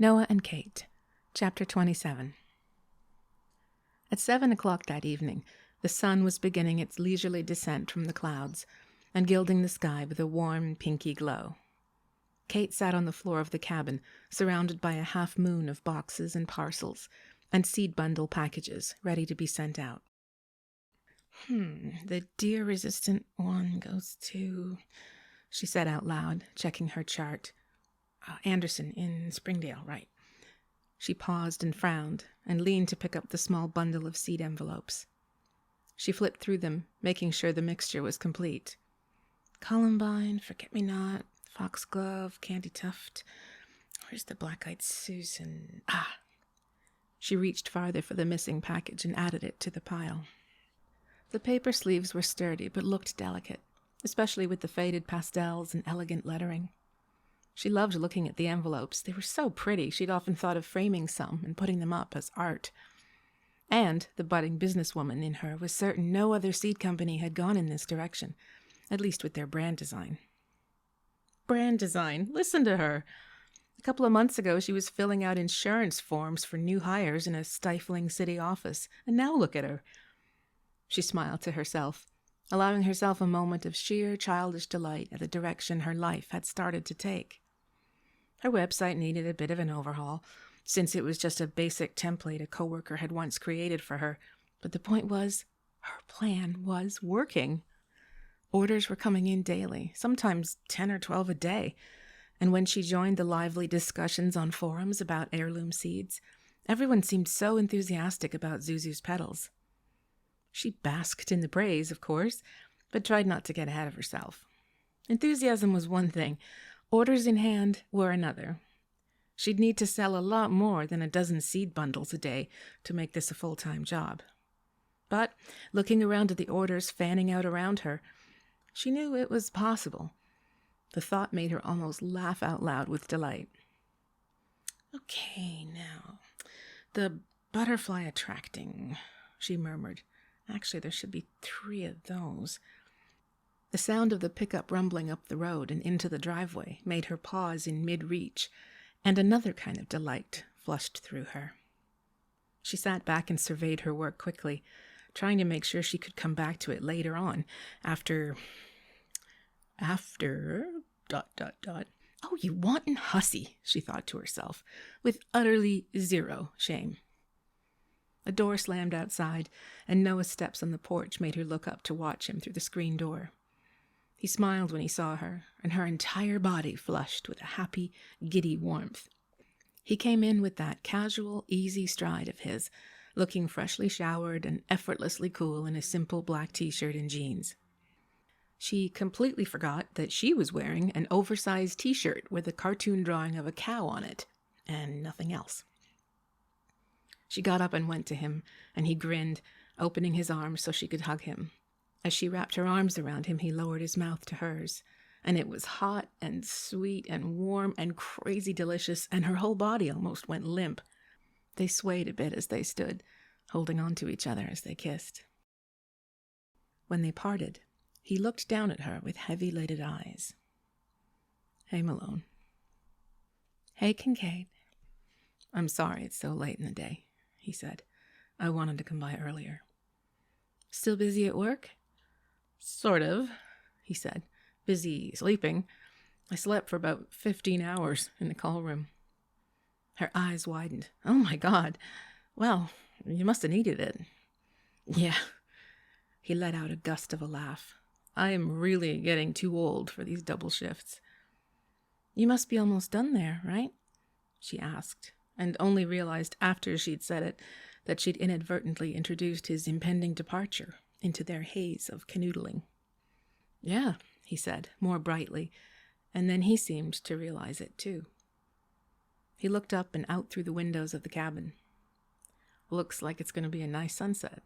Noah and Kate, Chapter 27. At 7 o'clock that evening, the sun was beginning its leisurely descent from the clouds and gilding the sky with a warm, pinky glow. Kate sat on the floor of the cabin, surrounded by a half-moon of boxes and parcels and seed bundle packages ready to be sent out. The deer-resistant one goes to, she said out loud, checking her chart. Anderson in Springdale, right. She paused and frowned and leaned to pick up the small bundle of seed envelopes. She flipped through them, making sure the mixture was complete. Columbine, Forget-Me-Not, Foxglove, Candy Tuft. Where's the Black-Eyed Susan? She reached farther for the missing package and added it to the pile. The paper sleeves were sturdy but looked delicate, especially with the faded pastels and elegant lettering. She loved looking at the envelopes. They were so pretty, she'd often thought of framing some and putting them up as art. And the budding businesswoman in her was certain no other seed company had gone in this direction, at least with their brand design. Brand design? Listen to her! A couple of months ago, she was filling out insurance forms for new hires in a stifling city office, and now look at her. She smiled to herself, allowing herself a moment of sheer childish delight at the direction her life had started to take. Her website needed a bit of an overhaul, since it was just a basic template a coworker had once created for her, but the point was, her plan was working. Orders were coming in daily, sometimes 10 or 12 a day, and when she joined the lively discussions on forums about heirloom seeds, everyone seemed so enthusiastic about Zuzu's petals. She basked in the praise, of course, but tried not to get ahead of herself. Enthusiasm was one thing, orders in hand were another. She'd need to sell a lot more than a dozen seed bundles a day to make this a full-time job. But, looking around at the orders fanning out around her, she knew it was possible. The thought made her almost laugh out loud with delight. Okay, now, the butterfly attracting, she murmured. Actually, there should be 3 of those. The sound of the pickup rumbling up the road and into the driveway made her pause in mid-reach, and another kind of delight flushed through her. She sat back and surveyed her work quickly, trying to make sure she could come back to it later on, after... Oh, you wanton hussy, she thought to herself, with utterly zero shame. A door slammed outside, and Noah's steps on the porch made her look up to watch him through the screen door. He smiled when he saw her, and her entire body flushed with a happy, giddy warmth. He came in with that casual, easy stride of his, looking freshly showered and effortlessly cool in a simple black t-shirt and jeans. She completely forgot that she was wearing an oversized t-shirt with a cartoon drawing of a cow on it, and nothing else. She got up and went to him, and he grinned, opening his arms so she could hug him. As she wrapped her arms around him, he lowered his mouth to hers, and it was hot and sweet and warm and crazy delicious, and her whole body almost went limp. They swayed a bit as they stood, holding on to each other as they kissed. When they parted, he looked down at her with heavy-lidded eyes. Hey, Malone. Hey, Kincaid. I'm sorry it's so late in the day, he said. I wanted to come by earlier. Still busy at work? Sort of, he said. Busy sleeping. I slept for about 15 hours in the call room. Her eyes widened. Oh my God. Well, you must have needed it. Yeah. He let out a gust of a laugh. I am really getting too old for these double shifts. You must be almost done there, right? She asked, and only realized after she'd said it that she'd inadvertently introduced his impending departure into their haze of canoodling. Yeah, he said, more brightly, and then he seemed to realize it too. He looked up and out through the windows of the cabin. Looks like it's going to be a nice sunset.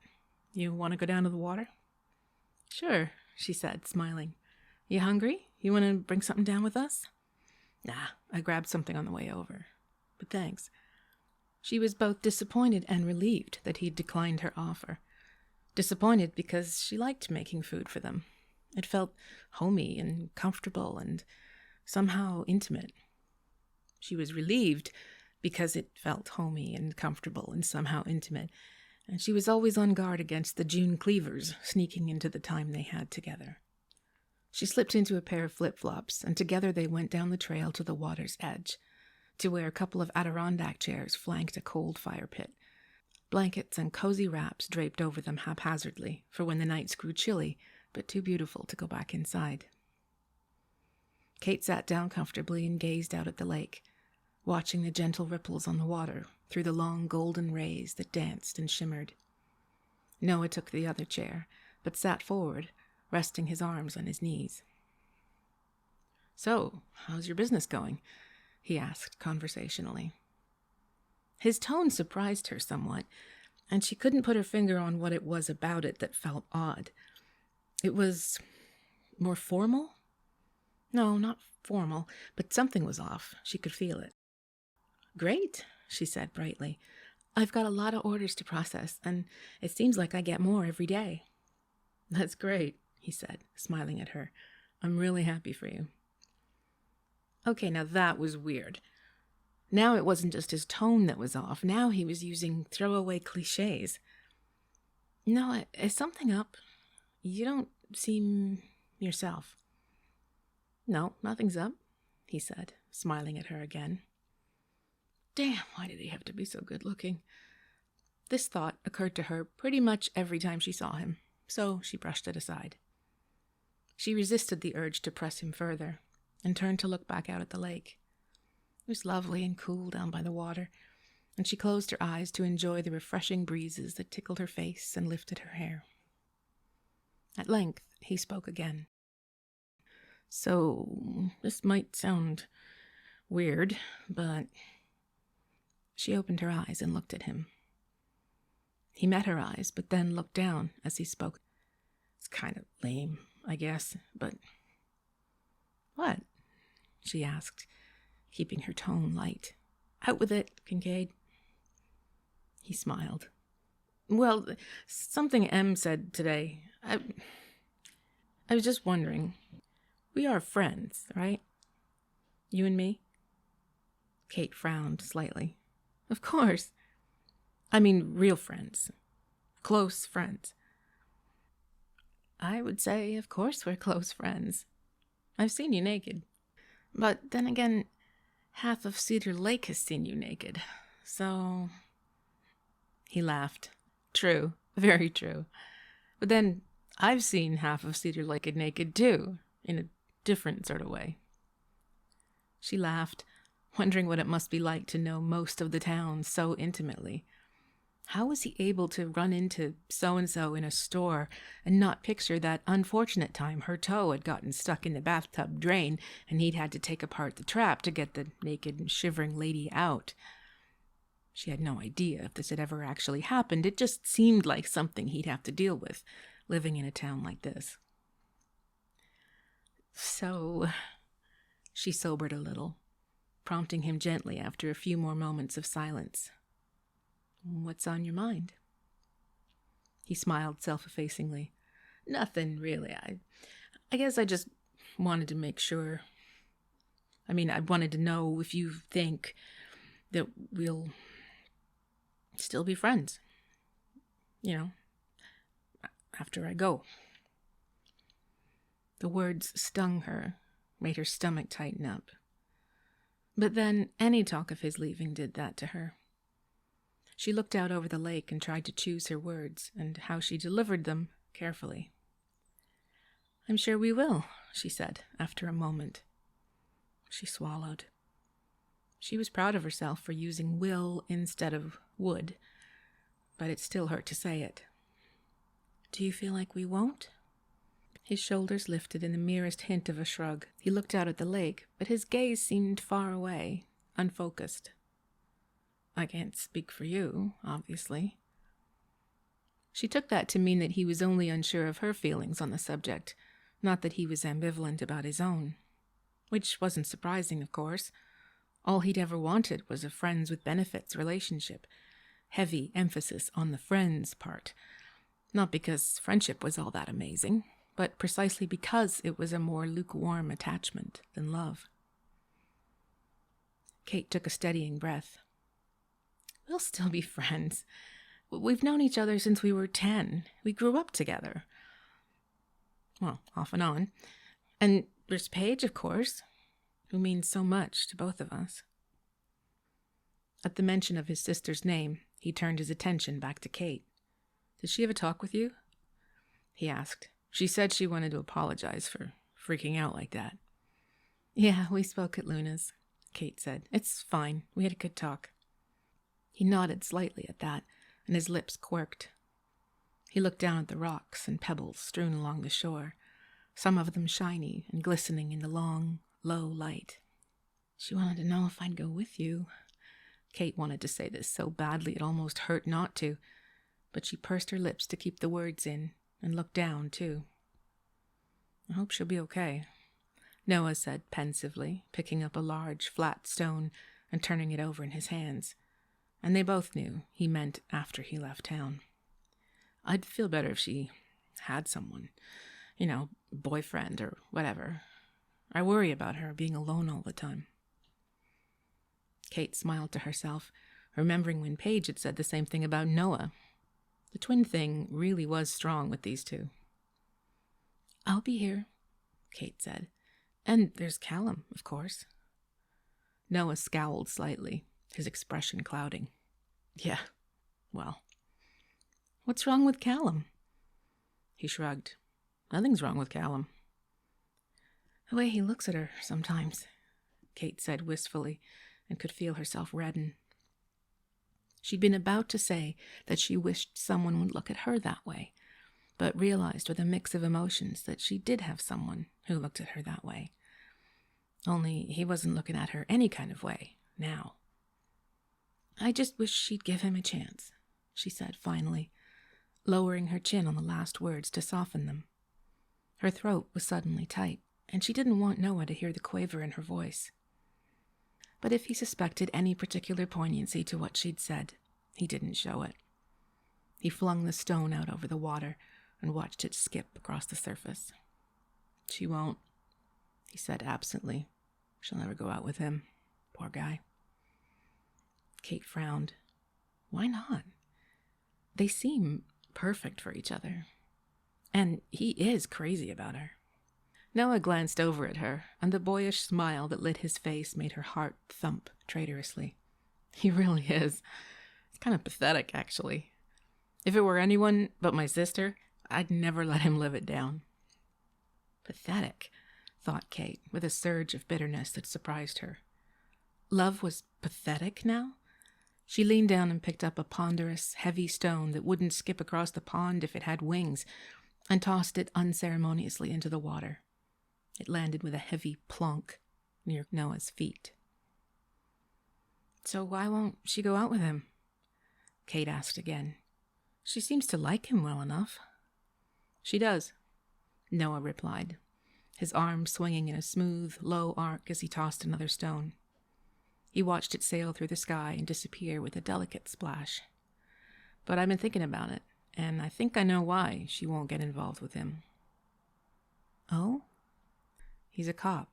You want to go down to the water? Sure, she said, smiling. You hungry? You want to bring something down with us? Nah, I grabbed something on the way over. But thanks. She was both disappointed and relieved that he'd declined her offer. Disappointed because she liked making food for them. It felt homey and comfortable and somehow intimate. She was relieved because it felt homey and comfortable and somehow intimate, and she was always on guard against the June Cleavers sneaking into the time they had together. She slipped into a pair of flip-flops, and together they went down the trail to the water's edge, to where a couple of Adirondack chairs flanked a cold fire pit. Blankets and cozy wraps draped over them haphazardly for when the nights grew chilly, but too beautiful to go back inside. Kate sat down comfortably and gazed out at the lake, watching the gentle ripples on the water through the long golden rays that danced and shimmered. Noah took the other chair, but sat forward, resting his arms on his knees. "So, how's your business going?" he asked conversationally. His tone surprised her somewhat, and she couldn't put her finger on what it was about it that felt odd. It was more formal? No, not formal, but something was off. She could feel it. "Great," she said brightly. "I've got a lot of orders to process, and it seems like I get more every day." "That's great," he said, smiling at her. "I'm really happy for you." Okay, now that was weird. Now it wasn't just his tone that was off. Now he was using throwaway cliches. "No, is something up? You don't seem yourself." "No, nothing's up," he said, smiling at her again. Damn, why did he have to be so good-looking? This thought occurred to her pretty much every time she saw him, so she brushed it aside. She resisted the urge to press him further, and turned to look back out at the lake. It was lovely and cool down by the water, and she closed her eyes to enjoy the refreshing breezes that tickled her face and lifted her hair. At length, he spoke again. "So, this might sound weird, but..." She opened her eyes and looked at him. He met her eyes, but then looked down as he spoke. "It's kind of lame, I guess, but..." "What?" she asked, keeping her tone light. "Out with it, Kincaid." He smiled. "Well, something Em said today. I was just wondering. We are friends, right? You and me?" Kate frowned slightly. "Of course. I mean, real friends. Close friends." "I would say, of course we're close friends. I've seen you naked. But then again, half of Cedar Lake has seen you naked. So..." He laughed. "True. Very true. But then I've seen half of Cedar Lake naked too, in a different sort of way." She laughed, wondering what it must be like to know most of the town so intimately. How was he able to run into so-and-so in a store and not picture that unfortunate time her toe had gotten stuck in the bathtub drain and he'd had to take apart the trap to get the naked and shivering lady out? She had no idea if this had ever actually happened. It just seemed like something he'd have to deal with, living in a town like this. "So..." She sobered a little, prompting him gently after a few more moments of silence. "What's on your mind?" He smiled self-effacingly. "Nothing, really. I guess I just wanted to make sure. I mean, I wanted to know if you think that we'll still be friends. You know, after I go." The words stung her, made her stomach tighten up. But then any talk of his leaving did that to her. She looked out over the lake and tried to choose her words and how she delivered them carefully. "I'm sure we will," she said after a moment. She swallowed. She was proud of herself for using will instead of would, but it still hurt to say it. "Do you feel like we won't?" His shoulders lifted in the merest hint of a shrug. He looked out at the lake, but his gaze seemed far away, unfocused. "I can't speak for you, obviously." She took that to mean that he was only unsure of her feelings on the subject, not that he was ambivalent about his own. Which wasn't surprising, of course. All he'd ever wanted was a friends with benefits relationship. Heavy emphasis on the friends part. Not because friendship was all that amazing, but precisely because it was a more lukewarm attachment than love. Kate took a steadying breath. We'll still be friends. We've known each other since we were 10. We grew up together. Well, off and on. And there's Paige, of course, who means so much to both of us. At the mention of his sister's name, he turned his attention back to Kate. Did she have a talk with you? He asked. She said she wanted to apologize for freaking out like that. Yeah, we spoke at Luna's, Kate said. It's fine. We had a good talk. He nodded slightly at that, and his lips quirked. He looked down at the rocks and pebbles strewn along the shore, some of them shiny and glistening in the long, low light. She wanted to know if I'd go with you. Kate wanted to say this so badly it almost hurt not to, but she pursed her lips to keep the words in and looked down, too. I hope she'll be okay, Noah said pensively, picking up a large, flat stone and turning it over in his hands. And they both knew he meant after he left town. I'd feel better if she had someone, boyfriend or whatever. I worry about her being alone all the time. Kate smiled to herself, remembering when Paige had said the same thing about Noah. The twin thing really was strong with these two. I'll be here, Kate said. And there's Callum, of course. Noah scowled slightly, his expression clouding. Yeah, well. What's wrong with Callum? He shrugged. Nothing's wrong with Callum. The way he looks at her sometimes, Kate said wistfully, and could feel herself redden. She'd been about to say that she wished someone would look at her that way, but realized with a mix of emotions that she did have someone who looked at her that way. Only he wasn't looking at her any kind of way, now. I just wish she'd give him a chance, she said finally, lowering her chin on the last words to soften them. Her throat was suddenly tight, and she didn't want Noah to hear the quaver in her voice. But if he suspected any particular poignancy to what she'd said, he didn't show it. He flung the stone out over the water and watched it skip across the surface. She won't, he said absently. She'll never go out with him. Poor guy. Kate frowned. Why not? They seem perfect for each other. And he is crazy about her. Noah glanced over at her, and the boyish smile that lit his face made her heart thump traitorously. He really is. It's kind of pathetic, actually. If it were anyone but my sister, I'd never let him live it down. Pathetic, thought Kate, with a surge of bitterness that surprised her. Love was pathetic now? She leaned down and picked up a ponderous, heavy stone that wouldn't skip across the pond if it had wings, and tossed it unceremoniously into the water. It landed with a heavy plonk near Noah's feet. So why won't she go out with him? Kate asked again. She seems to like him well enough. She does, Noah replied, his arm swinging in a smooth, low arc as he tossed another stone. He watched it sail through the sky and disappear with a delicate splash. But I've been thinking about it, and I think I know why she won't get involved with him. Oh? He's a cop.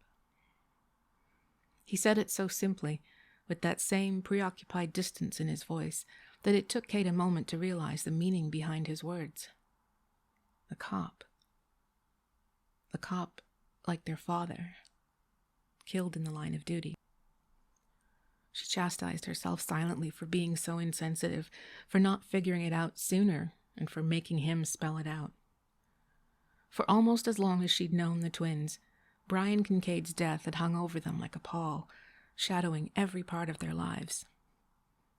He said it so simply, with that same preoccupied distance in his voice, that it took Kate a moment to realize the meaning behind his words. A cop. A cop like their father, killed in the line of duty. She chastised herself silently for being so insensitive, for not figuring it out sooner, and for making him spell it out. For almost as long as she'd known the twins, Brian Kincaid's death had hung over them like a pall, shadowing every part of their lives.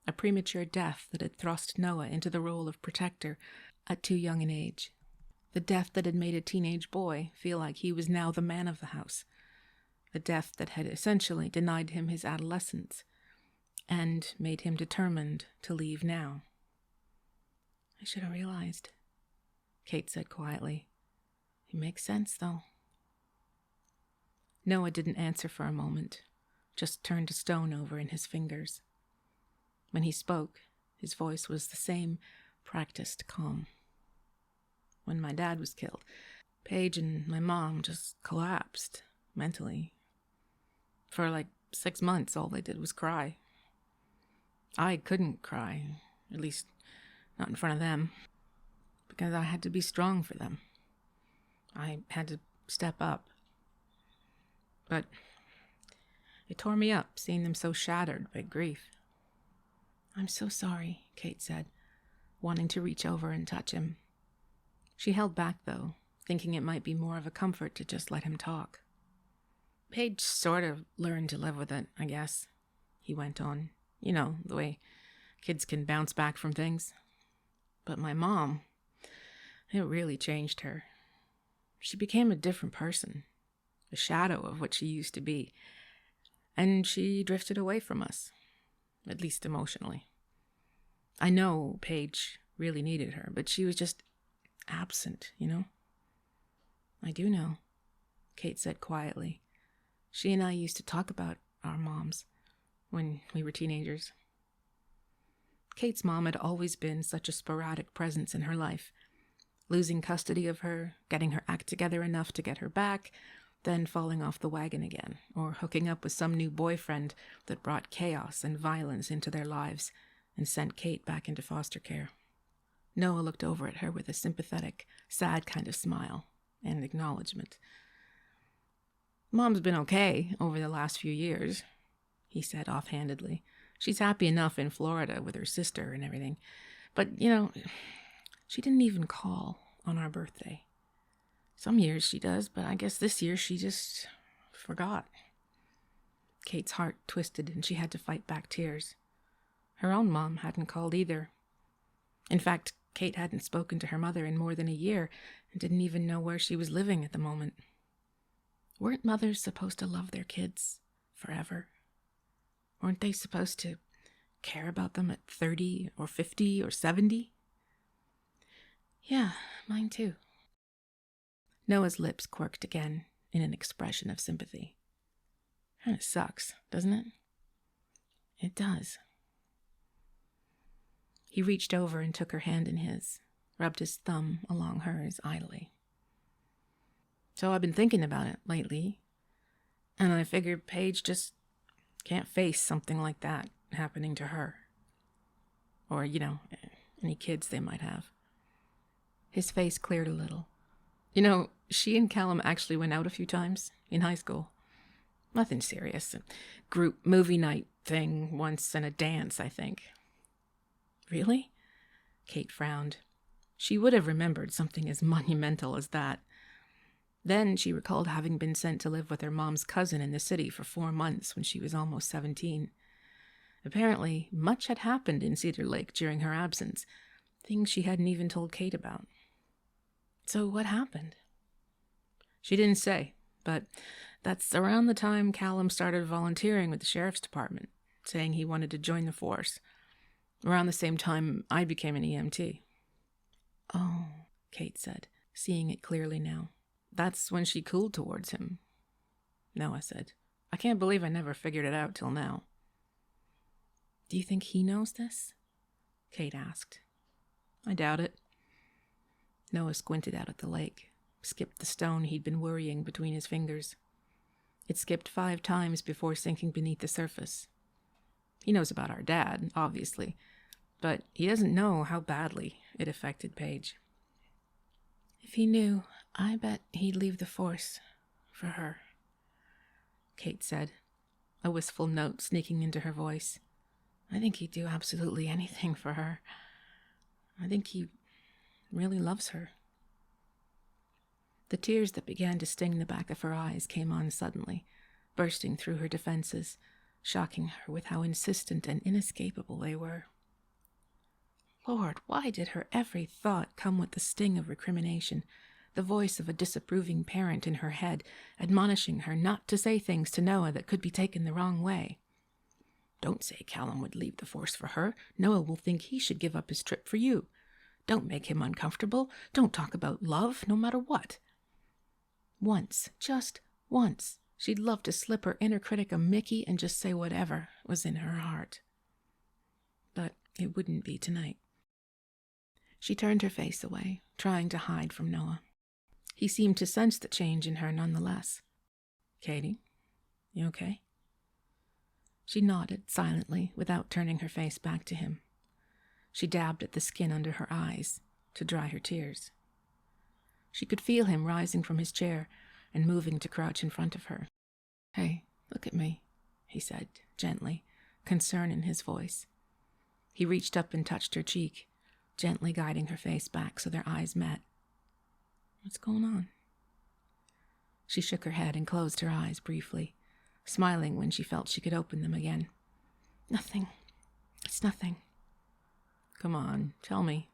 A premature death that had thrust Noah into the role of protector at too young an age. The death that had made a teenage boy feel like he was now the man of the house. A death that had essentially denied him his adolescence and made him determined to leave now. I should have realized, Kate said quietly. It makes sense, though. Noah didn't answer for a moment, just turned a stone over in his fingers. When he spoke, his voice was the same practiced calm. When my dad was killed, Paige and my mom just collapsed mentally. For like 6 months, all they did was cry. I couldn't cry, at least not in front of them, because I had to be strong for them. I had to step up. But it tore me up, seeing them so shattered by grief. "I'm so sorry," Kate said, wanting to reach over and touch him. She held back, though, thinking it might be more of a comfort to just let him talk. "Paige sort of learned to live with it, I guess," he went on. "You know, the way kids can bounce back from things. But my mom, it really changed her. She became a different person, a shadow of what she used to be. And she drifted away from us, at least emotionally. I know Paige really needed her, but she was just absent, you know?" "I do know," Kate said quietly. "She and I used to talk about our moms when we were teenagers." Kate's mom had always been such a sporadic presence in her life, losing custody of her, getting her act together enough to get her back, then falling off the wagon again, or hooking up with some new boyfriend that brought chaos and violence into their lives and sent Kate back into foster care. Noah looked over at her with a sympathetic, sad kind of smile and acknowledgement. "Mom's been okay over the last few years," he said offhandedly. "She's happy enough in Florida with her sister and everything. But, you know, she didn't even call on our birthday. Some years she does, but I guess this year she just forgot." Kate's heart twisted and she had to fight back tears. Her own mom hadn't called either. In fact, Kate hadn't spoken to her mother in more than a year and didn't even know where she was living at the moment. Weren't mothers supposed to love their kids forever? Weren't they supposed to care about them at 30 or 50 or 70? "Yeah, mine too." Noah's lips quirked again in an expression of sympathy. "Kinda sucks, doesn't it?" "It does." He reached over and took her hand in his, rubbed his thumb along hers idly. "So I've been thinking about it lately, and I figured Paige just can't face something like that happening to her. Or, you know, any kids they might have." His face cleared a little. "You know, she and Callum actually went out a few times in high school. Nothing serious. A group movie night thing once and a dance, I think." "Really?" Kate frowned. She would have remembered something as monumental as that. Then she recalled having been sent to live with her mom's cousin in the city for 4 months when she was almost 17. Apparently, much had happened in Cedar Lake during her absence, things she hadn't even told Kate about. "So what happened?" "She didn't say, but that's around the time Callum started volunteering with the sheriff's department, saying he wanted to join the force. Around the same time I became an EMT. "Oh," Kate said, seeing it clearly now. "That's when she cooled towards him," Noah said. "I can't believe I never figured it out till now." "Do you think he knows this?" Kate asked. "I doubt it." Noah squinted out at the lake, skipped the stone he'd been worrying between his fingers. It skipped 5 times before sinking beneath the surface. He knows about our dad, obviously, but he doesn't know how badly it affected Paige. "If he knew, I bet he'd leave the force for her," Kate said, a wistful note sneaking into her voice. "I think he'd do absolutely anything for her. I think he really loves her." The tears that began to sting the back of her eyes came on suddenly, bursting through her defenses, shocking her with how insistent and inescapable they were. Lord, why did her every thought come with the sting of recrimination, the voice of a disapproving parent in her head, admonishing her not to say things to Noah that could be taken the wrong way? "Don't say Callum would leave the force for her. Noah will think he should give up his trip for you. Don't make him uncomfortable. Don't talk about love, no matter what." Once, just once, she'd love to slip her inner critic a Mickey and just say whatever was in her heart. But it wouldn't be tonight. She turned her face away, trying to hide from Noah. He seemed to sense the change in her nonetheless. "Katie, you okay?" She nodded silently without turning her face back to him. She dabbed at the skin under her eyes to dry her tears. She could feel him rising from his chair and moving to crouch in front of her. "Hey, look at me," he said, gently, concern in his voice. He reached up and touched her cheek, gently guiding her face back so their eyes met. "What's going on?" She shook her head and closed her eyes briefly, smiling when she felt she could open them again. "Nothing. It's nothing." "Come on, tell me."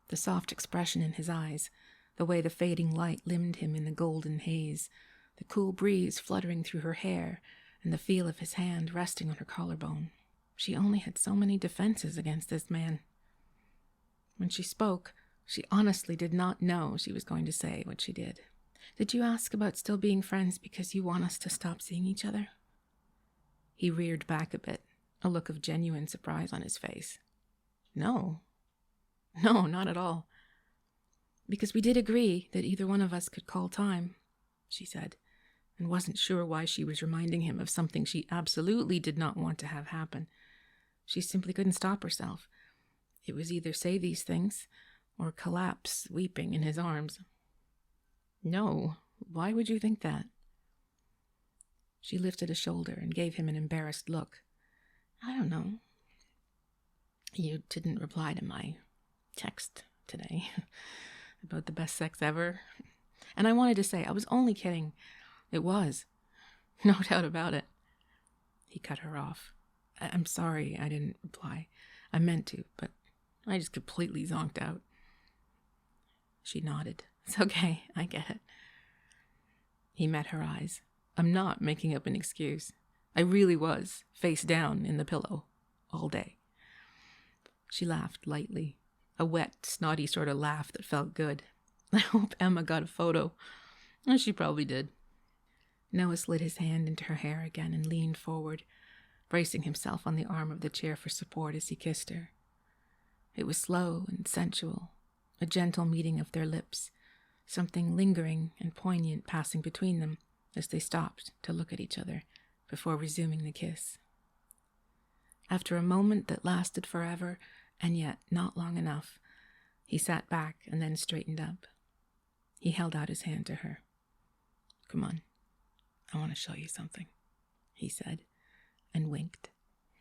The soft expression in his eyes, the way the fading light limned him in the golden haze, the cool breeze fluttering through her hair, and the feel of his hand resting on her collarbone. She only had so many defenses against this man. When she spoke, she honestly did not know she was going to say what she did. "Did you ask about still being friends because you want us to stop seeing each other?" He reared back a bit, a look of genuine surprise on his face. No, not at all. "Because we did agree that either one of us could call time," she said, and wasn't sure why she was reminding him of something she absolutely did not want to have happen. She simply couldn't stop herself. It was either say these things or collapse weeping in his arms. "No, why would you think that?" She lifted a shoulder and gave him an embarrassed look. "I don't know. You didn't reply to my text today about the best sex ever. And I wanted to say, I was only kidding. It was. No doubt about it." He cut her off. "I'm sorry I didn't reply. I meant to, but I just completely zonked out." She nodded. "It's okay, I get it." He met her eyes. "I'm not making up an excuse. I really was, face down in the pillow, all day." She laughed lightly, a wet, snotty sort of laugh that felt good. "I hope Emma got a photo." She probably did. Noah slid his hand into her hair again and leaned forward, bracing himself on the arm of the chair for support as he kissed her. It was slow and sensual, a gentle meeting of their lips, something lingering and poignant passing between them as they stopped to look at each other before resuming the kiss. After a moment that lasted forever, and yet not long enough, he sat back and then straightened up. He held out his hand to her. "Come on, I want to show you something," he said, and winked.